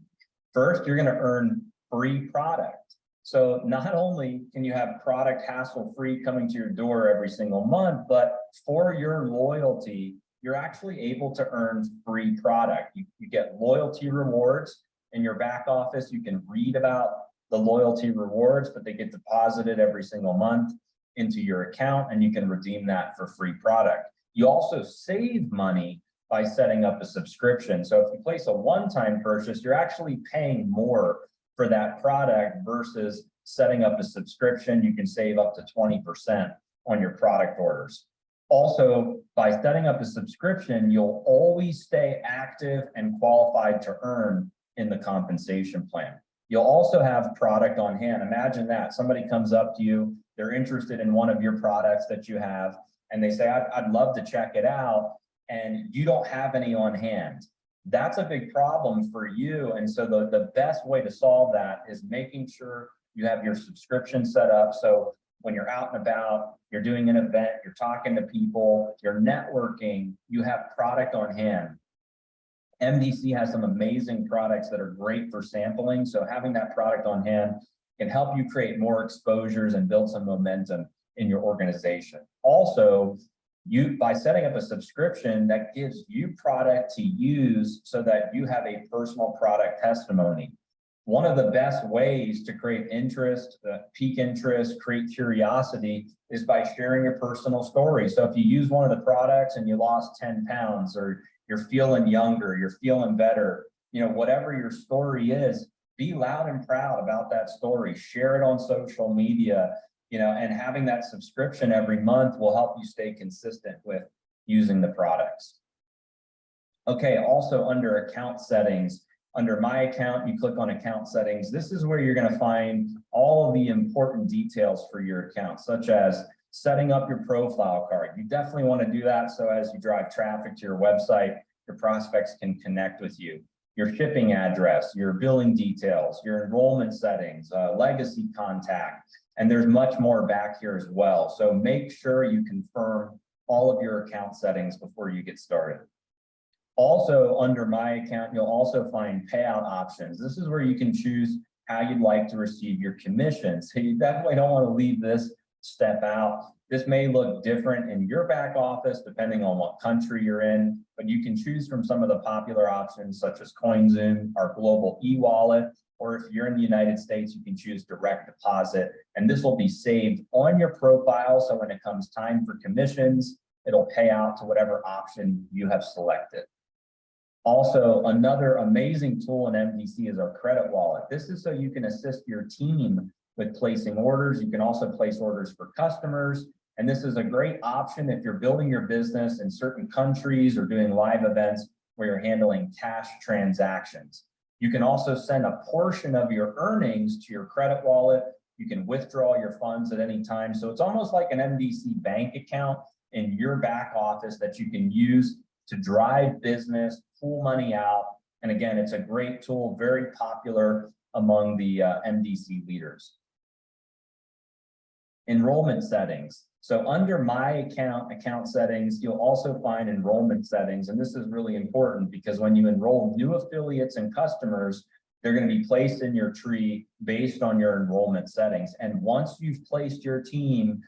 First, you're going to earn free product. So not only can you have product hassle-free coming to your door every single month, but for your loyalty, you're actually able to earn free product. You get loyalty rewards in your back office. You can read about the loyalty rewards, but they get deposited every single month into your account and you can redeem that for free product. You also save money by setting up a subscription. So if you place a one-time purchase, you're actually paying more for that product versus setting up a subscription. You can save up to 20% on your product orders. Also, by setting up a subscription, you'll always stay active and qualified to earn in the compensation plan. You'll also have product on hand. Imagine that somebody comes up to you, they're interested in one of your products that you have, and they say, I'd love to check it out, and you don't have any on hand. That's a big problem for you. And so the best way to solve that is making sure you have your subscription set up. So when you're out and about, you're doing an event, you're talking to people, you're networking, you have product on hand. MDC has some amazing products that are great for sampling. So having that product on hand can help you create more exposures and build some momentum in your organization. Also, by setting up a subscription, that gives you product to use so that you have a personal product testimony. One of the best ways to create interest, peak interest, create curiosity is by sharing your personal story. So if you use one of the products and you lost 10 pounds, or you're feeling younger, you're feeling better, you know, whatever your story is, be loud and proud about that story. Share it on social media, you know, and having that subscription every month will help you stay consistent with using the products. Okay, also under account settings, under my account, you click on account settings. This is where you're going to find all of the important details for your account, such as setting up your profile card. You definitely want to do that so as you drive traffic to your website, your prospects can connect with you. Your shipping address, your billing details, your enrollment settings, legacy contact, and there's much more back here as well. So make sure you confirm all of your account settings before you get started. Also, under my account, you'll also find payout options. This is where you can choose how you'd like to receive your commission. So you definitely don't want to leave this step out. This may look different in your back office, depending on what country you're in, but you can choose from some of the popular options such as CoinZoom, our global e-wallet, or if you're in the United States, you can choose direct deposit, and this will be saved on your profile. So when it comes time for commissions, it'll pay out to whatever option you have selected. Also, another amazing tool in MDC is our credit wallet. This is so you can assist your team with placing orders. You can also place orders for customers. And this is a great option if you're building your business in certain countries or doing live events where you're handling cash transactions. You can also send a portion of your earnings to your credit wallet. You can withdraw your funds at any time. So it's almost like an MDC bank account in your back office that you can use to drive business, pull money out. And again, it's a great tool, very popular among the MDC leaders. Enrollment settings. So under my account settings, you'll also find enrollment settings. And this is really important because when you enroll new affiliates and customers, they're going to be placed in your tree based on your enrollment settings. And once you've placed your team,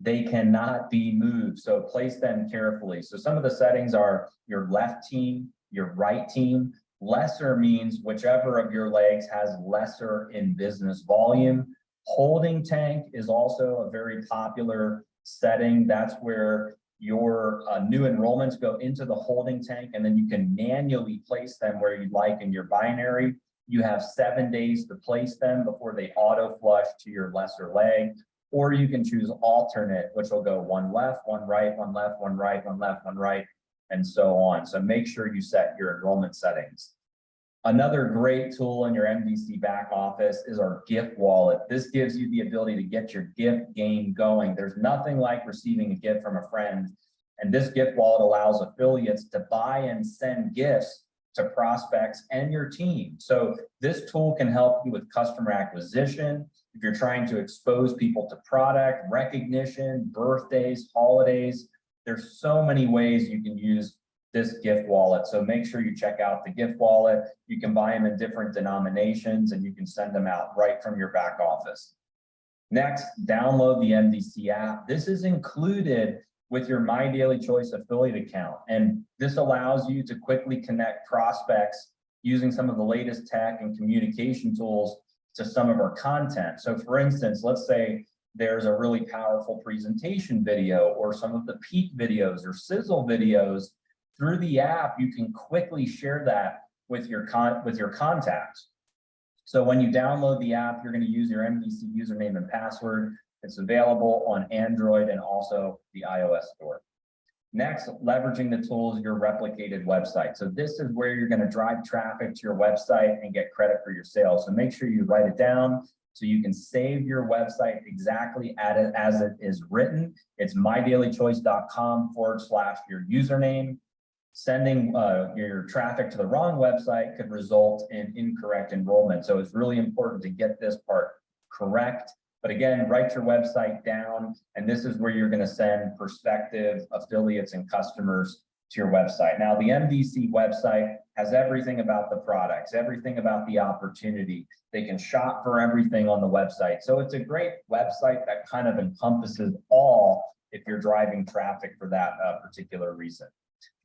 they cannot be moved. So place them carefully. So some of the settings are your left team, your right team. Lesser means whichever of your legs has lesser in business volume. Holding tank is also a very popular setting. That's where your new enrollments go into the holding tank, and then you can manually place them where you'd like in your binary. You have 7 days to place them before they auto flush to your lesser leg. Or you can choose alternate, which will go one left, one right, one left, one right, one left, one right, and so on. So make sure you set your enrollment settings. Another great tool in your MDC back office is our gift wallet. This gives you the ability to get your gift game going. There's nothing like receiving a gift from a friend. And this gift wallet allows affiliates to buy and send gifts to prospects and your team. So this tool can help you with customer acquisition. If you're trying to expose people to product, recognition, birthdays, holidays, there's so many ways you can use this gift wallet. So make sure you check out the gift wallet. You can buy them in different denominations and you can send them out right from your back office. Next, download the MDC app. This is included with your My Daily Choice affiliate account. And this allows you to quickly connect prospects using some of the latest tech and communication tools to some of our content. So for instance, let's say there's a really powerful presentation video or some of the peak videos or sizzle videos. Through the app, you can quickly share that with your contacts. So when you download the app, you're going to use your MDC username and password. It's available on Android and also the iOS store. Next, leveraging the tools, your replicated website. So this is where you're going to drive traffic to your website and get credit for your sales. So make sure you write it down so you can save your website exactly as it is written. It's mydailychoice.com/your username. Sending your traffic to the wrong website could result in incorrect enrollment. So it's really important to get this part correct. But again, write your website down, and this is where you're going to send prospective affiliates and customers to your website. Now, the MDC website has everything about the products, everything about the opportunity. They can shop for everything on the website. So it's a great website that kind of encompasses all if you're driving traffic for that particular reason.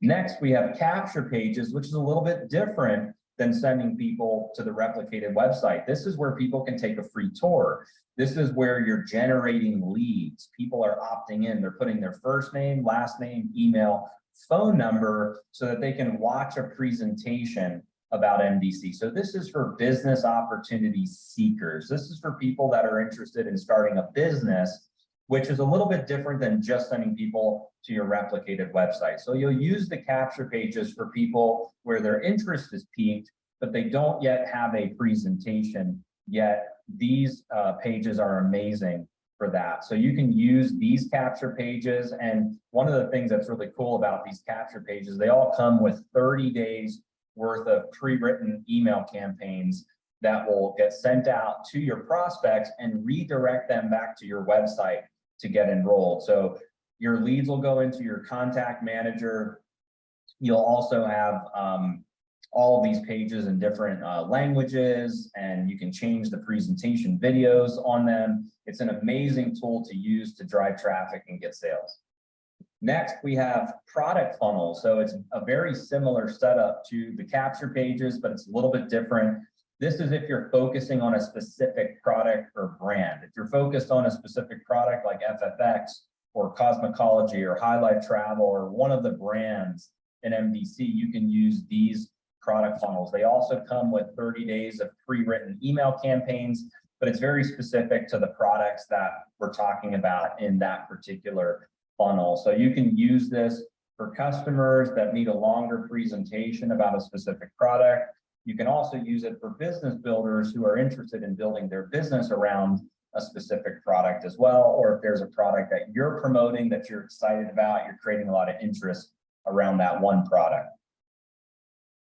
Next, we have capture pages, which is a little bit different than sending people to the replicated website. This is where people can take a free tour. This is where you're generating leads. People are opting in. They're putting their first name, last name, email, phone number so that they can watch a presentation about MDC. So this is for business opportunity seekers. This is for people that are interested in starting a business, which is a little bit different than just sending people to your replicated website. So you'll use the capture pages for people where their interest is piqued, but they don't yet have a presentation yet. These pages are amazing for that. So you can use these capture pages. And one of the things that's really cool about these capture pages, they all come with 30 days worth of pre-written email campaigns that will get sent out to your prospects and redirect them back to your website to get enrolled. So your leads will go into your contact manager. You'll also have all of these pages in different languages, and you can change the presentation videos on them. It's an amazing tool to use to drive traffic and get sales. Next, we have product funnels. So it's a very similar setup to the capture pages, but it's a little bit different. This is if you're focusing on a specific product or brand. If you're focused on a specific product like FFX or Cosmetology or High Life Travel or one of the brands in MDC, you can use these product funnels. They also come with 30 days of pre-written email campaigns, but it's very specific to the products that we're talking about in that particular funnel. So you can use this for customers that need a longer presentation about a specific product. You can also use it for business builders who are interested in building their business around a specific product as well. Or if there's a product that you're promoting that you're excited about, you're creating a lot of interest around that one product.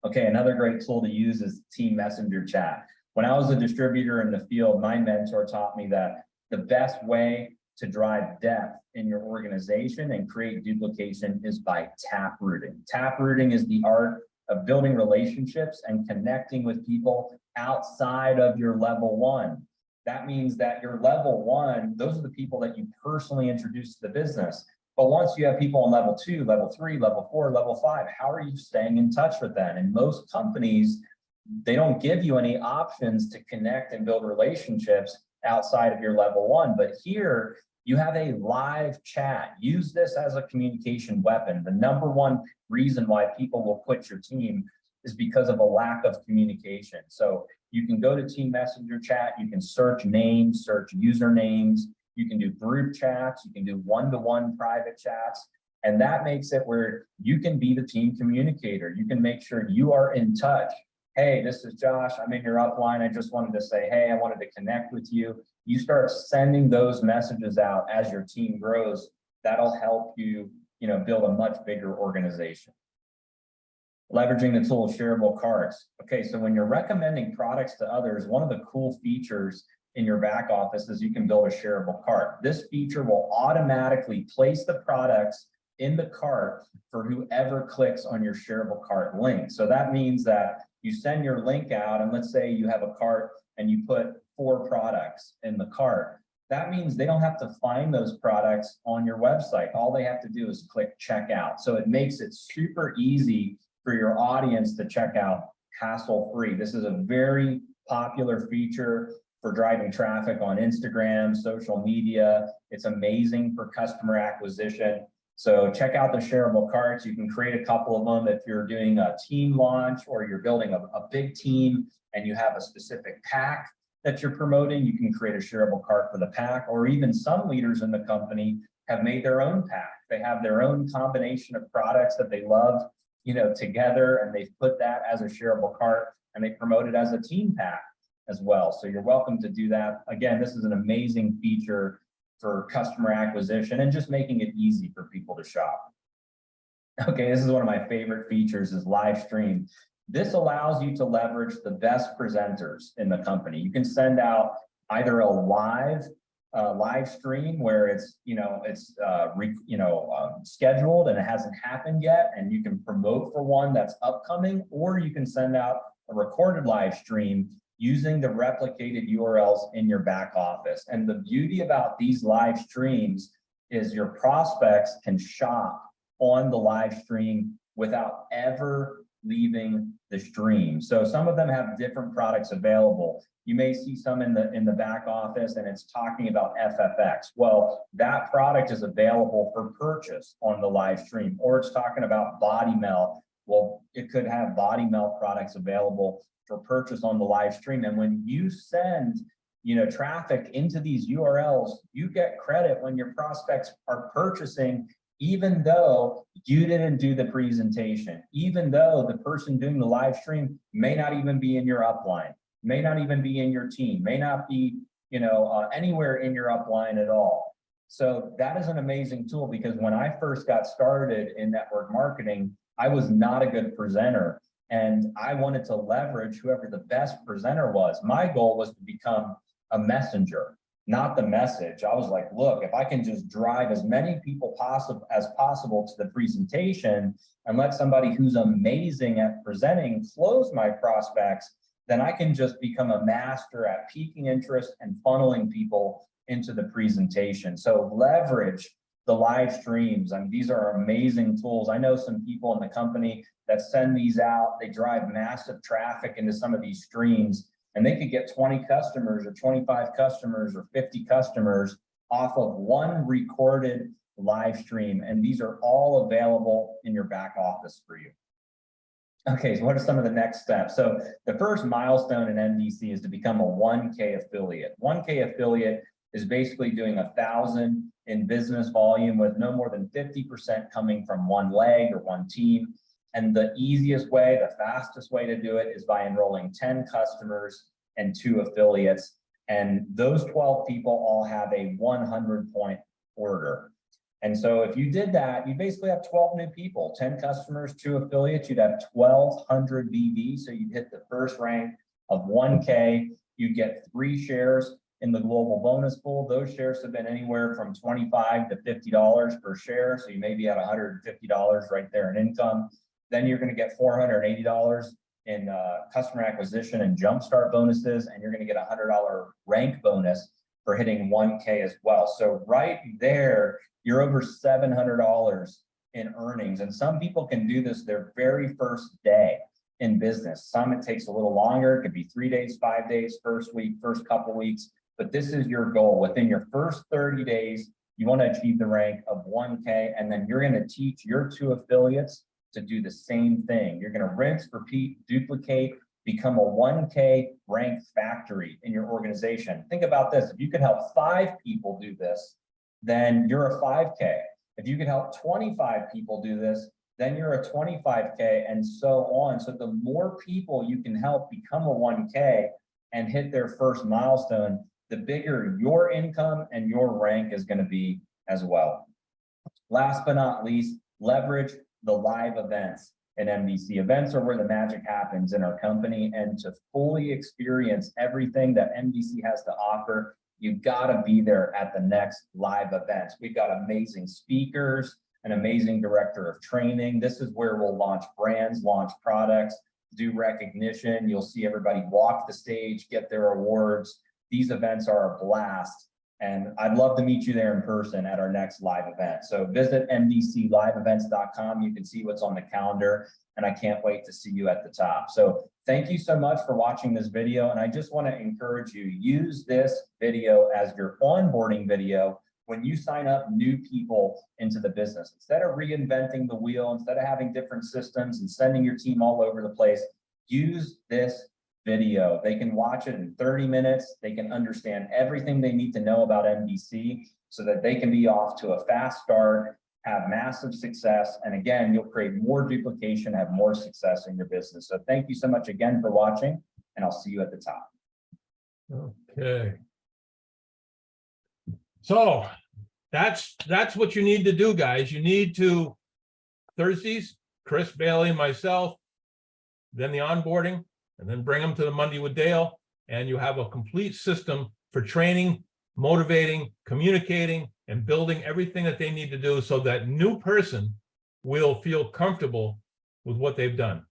Okay, another great tool to use is Team Messenger Chat. When I was a distributor in the field, my mentor taught me that the best way to drive depth in your organization and create duplication is by taprooting. Taprooting is the art of building relationships and connecting with people outside of your level one. That means that your level one, those are the people that you personally introduce to the business. But once you have people on level 2, level 3, level 4, level 5, how are you staying in touch with them? And most companies, they don't give you any options to connect and build relationships outside of your level one. But here, you have a live chat. Use this as a communication weapon. The number one reason why people will quit your team is because of a lack of communication. So you can go to Team Messenger Chat, you can search names, search usernames, you can do group chats, you can do one-to-one private chats, and that makes it where you can be the team communicator. You can make sure you are in touch. Hey, this is Josh, I'm in your upline. I just wanted to say, hey, I wanted to connect with you. You start sending those messages out as your team grows. That'll help you, build a much bigger organization. Leveraging the tool of shareable carts. Okay, so when you're recommending products to others, one of the cool features in your back office is you can build a shareable cart. This feature will automatically place the products in the cart for whoever clicks on your shareable cart link. So that means that you send your link out, and let's say you have a cart and you put 4 products in the cart. That means they don't have to find those products on your website. All they have to do is click checkout. So it makes it super easy for your audience to check out hassle-free. This is a very popular feature for driving traffic on Instagram, social media. It's amazing for customer acquisition. So check out the shareable carts. You can create a couple of them if you're doing a team launch or you're building a big team and you have a specific pack that you're promoting. You can create a shareable cart for the pack, or even some leaders in the company have made their own pack. They have their own combination of products that they love, together, and they've put that as a shareable cart and they promote it as a team pack as well. So you're welcome to do that. Again, this is an amazing feature for customer acquisition and just making it easy for people to shop. Okay, this is one of my favorite features is live stream. This allows you to leverage the best presenters in the company. You can send out either a live stream where it's scheduled and it hasn't happened yet, and you can promote for one that's upcoming, or you can send out a recorded live stream using the replicated URLs in your back office. And the beauty about these live streams is your prospects can shop on the live stream without ever leaving the stream. So some of them have different products available. You may see some in the back office and it's talking about FFX. Well, that product is available for purchase on the live stream, or it's talking about body melt. Well, it could have body melt products available for purchase on the live stream. And when you send, traffic into these URLs, you get credit when your prospects are purchasing, even though you didn't do the presentation, even though the person doing the live stream may not even be in your upline, may not even be in your team, may not be, anywhere in your upline at all. So that is an amazing tool, because when I first got started in network marketing, I was not a good presenter, and I wanted to leverage whoever the best presenter was. My goal was to become a messenger, not the message. I was like, look, if I can just drive as many people as possible to the presentation and let somebody who's amazing at presenting close my prospects, then I can just become a master at piquing interest and funneling people into the presentation. So leverage the live streams. I mean, these are amazing tools. I know some people in the company that send these out. They drive massive traffic into some of these streams, and they could get 20 customers or 25 customers or 50 customers off of one recorded live stream. And these are all available in your back office for you. Okay, so what are some of the next steps? So the first milestone in MDC is to become a 1K affiliate. 1K affiliate is basically doing 1,000 in business volume with no more than 50% coming from one leg or one team. And the easiest way, the fastest way to do it is by enrolling 10 customers and 2 affiliates. And those 12 people all have a 100-point order. And so if you did that, you basically have 12 new people, 10 customers, 2 affiliates, you'd have 1,200 BV. So you'd hit the first rank of 1K, you get 3 shares in the global bonus pool. Those shares have been anywhere from $25 to $50 per share. So you may be at $150 right there in income. Then you're going to get $480 in customer acquisition and jumpstart bonuses, and you're going to get a $100 rank bonus for hitting 1K as well. So right there, you're over $700 in earnings. And some people can do this their very first day in business. Some it takes a little longer. It could be 3 days, 5 days, first week, first couple weeks. But this is your goal. Within your first 30 days, you want to achieve the rank of 1K, and then you're going to teach your 2 affiliates to do the same thing. You're going to rinse, repeat, duplicate, become a 1K rank factory in your organization. Think about this. If you could help 5 people do this, then you're a 5K. If you could help 25 people do this, then you're a 25K, and so on. So the more people you can help become a 1K and hit their first milestone, the bigger your income and your rank is going to be as well. Last but not least, leverage the live events in MDC. Events are where the magic happens in our company, and to fully experience everything that MDC has to offer, you've got to be there at the next live events. We've got amazing speakers, an amazing director of training. This is where we'll launch brands, launch products, do recognition. You'll see everybody walk the stage, get their awards. These events are a blast, and I'd love to meet you there in person at our next live event. So visit mdcliveevents.com. You can see what's on the calendar, and I can't wait to see you at the top. So thank you so much for watching this video, and I just want to encourage you, use this video as your onboarding video when you sign up new people into the business. Instead of reinventing the wheel, instead of having different systems and sending your team all over the place, use this video. They can watch it in 30 minutes. They can understand everything they need to know about MDC so that they can be off to a fast start, have massive success. And again, you'll create more duplication, have more success in your business. So thank you so much again for watching, and I'll see you at the top. Okay. So that's what you need to do, guys. You need to, Thursdays, Chris, Bailey, and myself, then the onboarding, and then bring them to the Monday with Dale, and you have a complete system for training, motivating, communicating, and building everything that they need to do so that new person will feel comfortable with what they've done.